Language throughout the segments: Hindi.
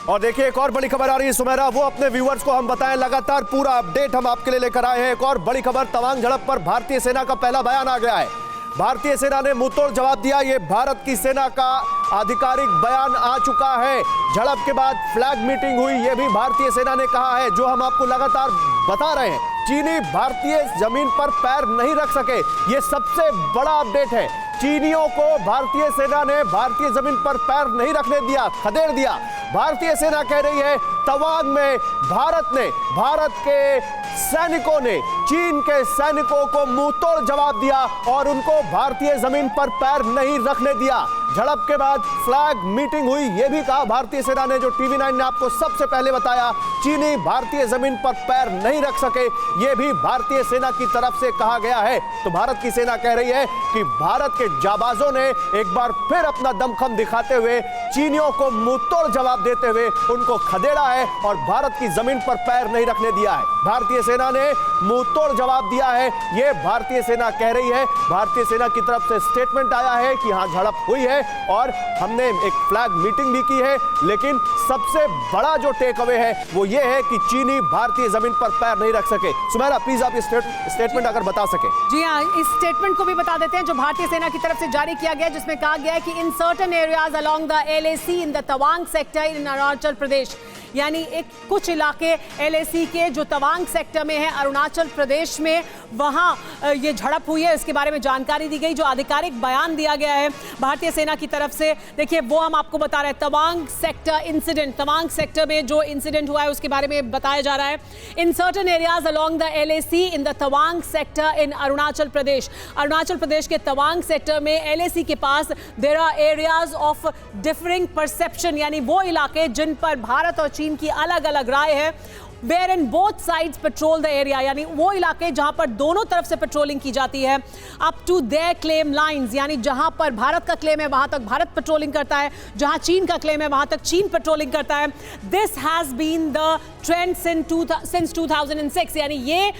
और देखिए एक और बड़ी खबर आ रही है सुमेरा, वो अपने व्यूअर्स को हम बताएं, लगातार पूरा अपडेट हम आपके लिए लेकर आए हैं। एक और बड़ी खबर, तवांग झड़प पर भारतीय सेना का पहला बयान आ गया है। भारतीय सेना ने मुंहतोड़ जवाब दिया। ये भारत की सेना का आधिकारिक बयान आ चुका है। झड़प के बाद फ्लैग मीटिंग हुई, ये भी भारतीय सेना ने कहा है, जो हम आपको लगातार बता रहे हैं। चीनी भारतीय जमीन पर पैर नहीं रख सके, ये सबसे बड़ा अपडेट है। चीनियों को भारतीय सेना ने भारतीय जमीन पर पैर नहीं रखने दिया, खदेड़ दिया। भारतीय सेना कह रही है तवांग में भारत के सैनिकों ने चीन के सैनिकों को मुंहतोड़ जवाब दिया और उनको भारतीय जमीन पर पैर नहीं रखने दिया। झड़प के बाद फ्लैग मीटिंग हुई, यह भी कहा भारतीय सेना ने, जो टीवी9 ने आपको सबसे पहले बताया। चीनी भारतीय जमीन पर पैर नहीं रख सके, यह भी भारतीय सेना की तरफ से कहा गया है। तो भारत की सेना कह रही है कि भारत के जाबाजों ने एक बार फिर अपना दमखम दिखाते हुए चीनियों को मुंहतोड़ जवाब देते हुए उनको खदेड़ा है और भारत की जमीन पर पैर नहीं रखने दिया है। भारतीय सेना ने मुंहतोड़ जवाब दिया है, यह भारतीय सेना कह रही है। भारतीय सेना की तरफ से स्टेटमेंट आया है कि हां झड़प हुई है और हमने एक फ्लैग मीटिंग भी की है, लेकिन सबसे बड़ा जो टेक अवे है वो ये है कि चीनी भारतीय जमीन पर पैर नहीं रख सके। सुमेरा प्लीज आप इस स्टेटमेंट अगर बता सके। जी हाँ, इस स्टेटमेंट को भी बता देते हैं जो भारतीय सेना की तरफ से जारी किया गया है, जिसमें कहा गया है कि in certain areas along the LAC in the Tawang sector in Arunachal Pradesh, यानी एक कुछ इलाके LAC के जो तवांग सेक्टर में है अरुणाचल प्रदेश में, वहां ये झड़प हुई है। इसके बारे में जानकारी दी गई, जो आधिकारिक बयान दिया गया है भारतीय सेना की तरफ से। देखिए वो हम आपको बता रहे हैं, Tawang sector incident, Tawang sector में जो इंसिडेंट हुआ है उसके बारे में बताया जा रहा है। In certain areas along the LAC in the Tawang sector in Arunachal Pradesh, Arunachal Pradesh के तवांग सेक्टर में LAC के पास there are areas of differing perception, यानी वो इलाके जिन पर भारत और चीन की अलग अलग राय है। Where in both sides patrol the area, यानी वो इलाके जहां पर दोनों तरफ से पेट्रोलिंग की जाती है up to their claim lines, यानी जहां पर भारत का क्लेम है वहां तक भारत पेट्रोलिंग करता है, जहां चीन का क्लेम है वहां तक चीन पेट्रोलिंग करता है। This has been the trend since 2006, यानी ये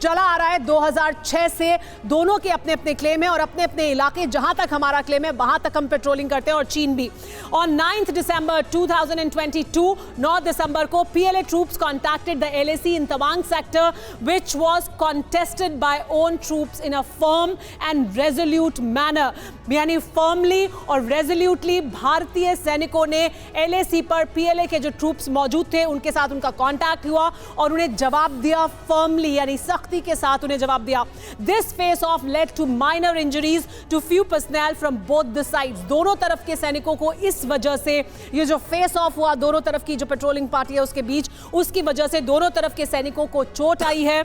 चला आ रहा है 2006 से। दोनों के अपने अपने क्लेम है और अपने अपने इलाके, जहां तक हमारा क्लेम है वहां तक हम पेट्रोलिंग करते हैं और चीन भी। ऑन 9 दिसंबर 2022, 9 दिसंबर को PLA troops contacted the LAC in Tawang sector which was contested by own troops in a firm and resolute manner, यानी फर्मली और रेजोल्यूटली भारतीय सैनिकों ने LAC पर PLA के जो ट्रूप्स मौजूद थे उनके साथ उनका कॉन्टैक्ट हुआ और उन्हें जवाब दिया फर्मली, यानी सख्ती के साथ उन्हें जवाब दिया। This face off led to minor injuries to few personnel from both the sides, दोनों तरफ के सैनिकों को इस वजह से, ये जो फेस ऑफ हुआ दोनों तरफ की जो पेट्रोलिंग पार्टी है उसके बीच, उसकी वजह से दोनों तरफ के सैनिकों को चोट आई है।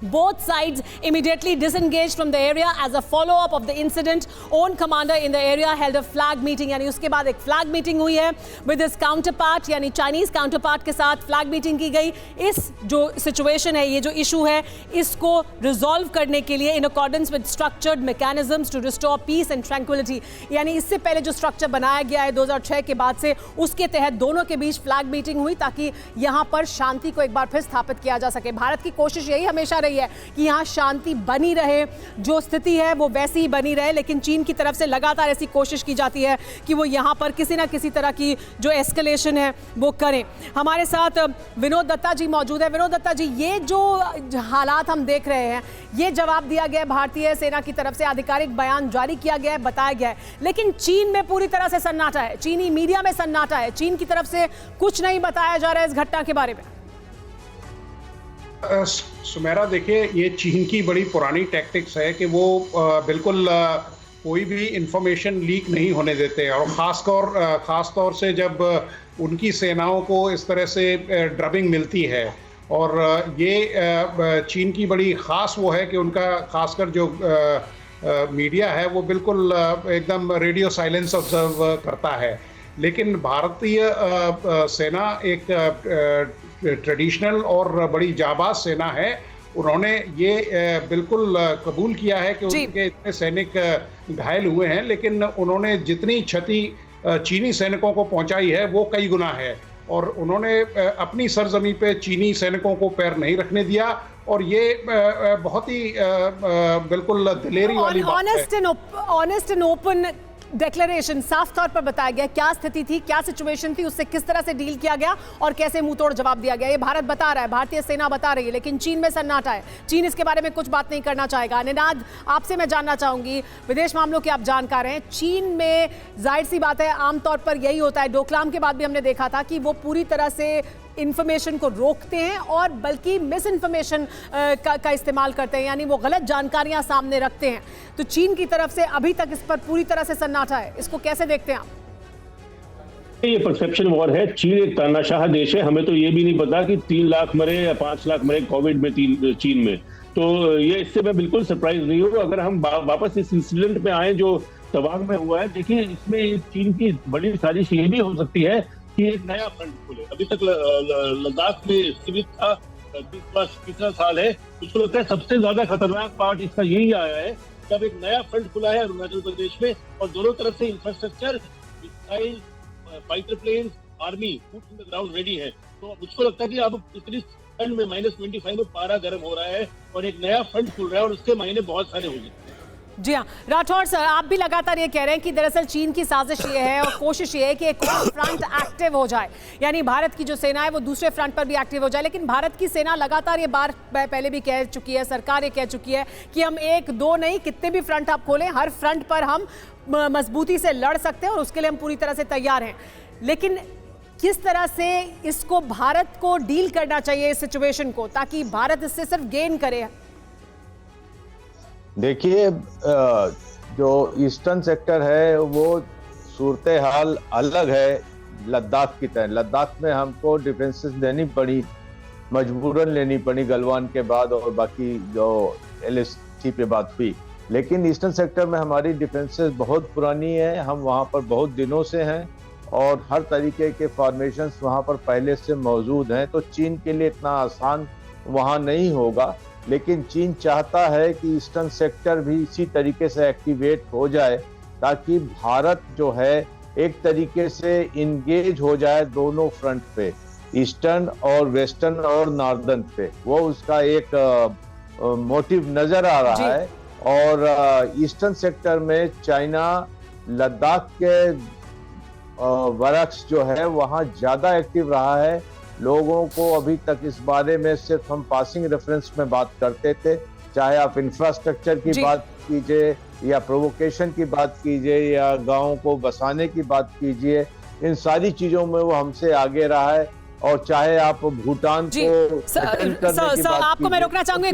Both sides immediately disengaged from the area as a follow-up of the incident. Own commander in the area held a flag meeting, यानी उसके बाद एक flag meeting हुई है with his counterpart, यानी Chinese counterpart के साथ flag meeting की गई। इस जो situation है, ये जो issue है, इसको resolve करने के लिए in accordance with structured mechanisms to restore peace and tranquility, यानी इससे पहले जो structure बनाया गया है 2006 के बाद से, उसके तहत दोनों के बीच flag meeting हुई ताकि यहाँ पर शांति को एक बार फिर स्थापित किया जा सके। भारत की कोशिश यही हमेशा है कि यहां शांति बनी रहे, जो स्थिति है वो वैसी ही बनी रहे, लेकिन चीन की तरफ से लगातार ऐसी कोशिश की जाती है कि वो यहां पर किसी ना किसी तरह की जो एस्केलेशन है वो करें। हमारे साथ विनोद दत्ता जी मौजूद है। विनोद दत्ता जी, ये जो हालात हम देख रहे हैं, ये जवाब दिया गया भारतीय सेना की तरफ से, आधिकारिक बयान जारी किया गया है, बताया गया है, लेकिन चीन में पूरी तरह से सन्नाटा है, चीनी मीडिया में सन्नाटा है, चीन की तरफ से कुछ नहीं बताया जा रहा है इस घटना के बारे में। सुमेरा, देखिए ये चीन की बड़ी पुरानी टैक्टिक्स है कि वो बिल्कुल कोई भी इंफॉर्मेशन लीक नहीं होने देते, और ख़ास तौर से जब उनकी सेनाओं को इस तरह से ड्रबिंग मिलती है। और ये चीन की बड़ी ख़ास वो है कि उनका ख़ासकर जो मीडिया है वो बिल्कुल एकदम रेडियो साइलेंस ऑब्जर्व करता है। लेकिन भारतीय सेना एक ट्रेडिशनल और बड़ी जाबाज सेना है। उन्होंने ये बिल्कुल कबूल किया है कि उनके इतने सैनिक घायल हुए हैं, लेकिन उन्होंने जितनी क्षति चीनी सैनिकों को पहुंचाई है वो कई गुना है, और उन्होंने अपनी सरजमी पे चीनी सैनिकों को पैर नहीं रखने दिया। और ये बहुत ही बिल्कुल दिलेरी वाली बात है। ऑनेस्ट एंड ओपन डिक्लेरेशन साफ तौर पर बताया गया क्या स्थिति थी, क्या सिचुएशन थी, उससे किस तरह से डील किया गया और कैसे मुंह तोड़ जवाब दिया गया। ये भारत बता रहा है, भारतीय सेना बता रही है, लेकिन चीन में सन्नाटा है। चीन इसके बारे में कुछ बात नहीं करना चाहेगा। निनाद, आपसे मैं जानना चाहूंगी, विदेश मामलों के आप जानकार हैं, चीन में जाहिर सी बात है आमतौर पर यही होता है, डोकलाम के बाद भी हमने देखा था कि वो पूरी तरह से इंफॉर्मेशन को रोकते हैं और बल्कि मिस इन्फॉर्मेशन का इस्तेमाल करते हैं, यानी वो गलत जानकारियां सामने रखते हैं। तो चीन की तरफ से अभी तक इस पर पूरी तरह से सन्नाटा है, इसको कैसे देखते हैं आप? ये परसेप्शन वॉर है। चीन एक तानाशाह देश है। हमें तो ये भी नहीं पता कि 3 लाख मरे या 5 लाख मरे कोविड में चीन में। तो ये इससे मैं बिल्कुल सरप्राइज नहीं हूँ। अगर हम वापस इस इंसिडेंट में आए जो तवांग में हुआ है, देखिए इसमें चीन की बड़ी साजिश ये भी हो सकती है कि एक नया फ्रंट खुले। अभी तक लद्दाख में सीमित था, 20 साल है। मुझको लगता है सबसे ज्यादा खतरनाक पार्ट इसका यही आया है जब एक नया फ्रंट खुला है अरुणाचल प्रदेश में और दोनों तरफ से infrastructure, missile, fighter plane, army foot in the ground ready है। तो मुझको लगता है कि अब इतनी ठंड में -25 में पारा गर्म हो रहा है और एक नया फ्रंट खुल रहा है और उसके मायने बहुत सारे हो गए। जी हाँ, राठौर सर, आप भी लगातार ये कह रहे हैं कि दरअसल चीन की साजिश ये है और कोशिश ये है कि एक और फ्रंट एक्टिव हो जाए, यानी भारत की जो सेना है वो दूसरे फ्रंट पर भी एक्टिव हो जाए। लेकिन भारत की सेना लगातार ये बार पहले भी कह चुकी है, सरकार ये कह चुकी है कि हम 1-2 नहीं, कितने भी फ्रंट आप खोलें, हर फ्रंट पर हम मजबूती से लड़ सकते हैं और उसके लिए हम पूरी तरह से तैयार हैं। लेकिन किस तरह से इसको भारत को डील करना चाहिए इस सिचुएशन को, ताकि भारत इससे सिर्फ गेन करे? देखिए, जो ईस्टर्न सेक्टर है वो सूरत हाल अलग है लद्दाख की तरह। लद्दाख में हमको डिफेंसेस लेनी पड़ी, मजबूरन लेनी पड़ी गलवान के बाद और बाकी जो LAC पे बात हुई। लेकिन ईस्टर्न सेक्टर में हमारी डिफेंसेस बहुत पुरानी है, हम वहाँ पर बहुत दिनों से हैं और हर तरीके के फॉर्मेशंस वहाँ पर पहले से मौजूद हैं। तो चीन के लिए इतना आसान वहाँ नहीं होगा, लेकिन चीन चाहता है कि ईस्टर्न सेक्टर भी इसी तरीके से एक्टिवेट हो जाए ताकि भारत जो है एक तरीके से इंगेज हो जाए दोनों फ्रंट पे, ईस्टर्न और वेस्टर्न और नॉर्दर्न पे। वो उसका एक मोटिव नजर आ रहा है। और ईस्टर्न सेक्टर में चाइना लद्दाख के वर्क्स जो है वहाँ ज्यादा एक्टिव रहा है। लोगों को अभी तक इस बारे में सिर्फ हम पासिंग रेफरेंस में बात करते थे, चाहे आप इंफ्रास्ट्रक्चर की बात कीजिए या प्रोवोकेशन की बात कीजिए या गाँव को बसाने की बात कीजिए, इन सारी चीजों में वो हमसे आगे रहा है। और चाहे आप भूटान को सर, आपको मैं रोकना चाहूंगी।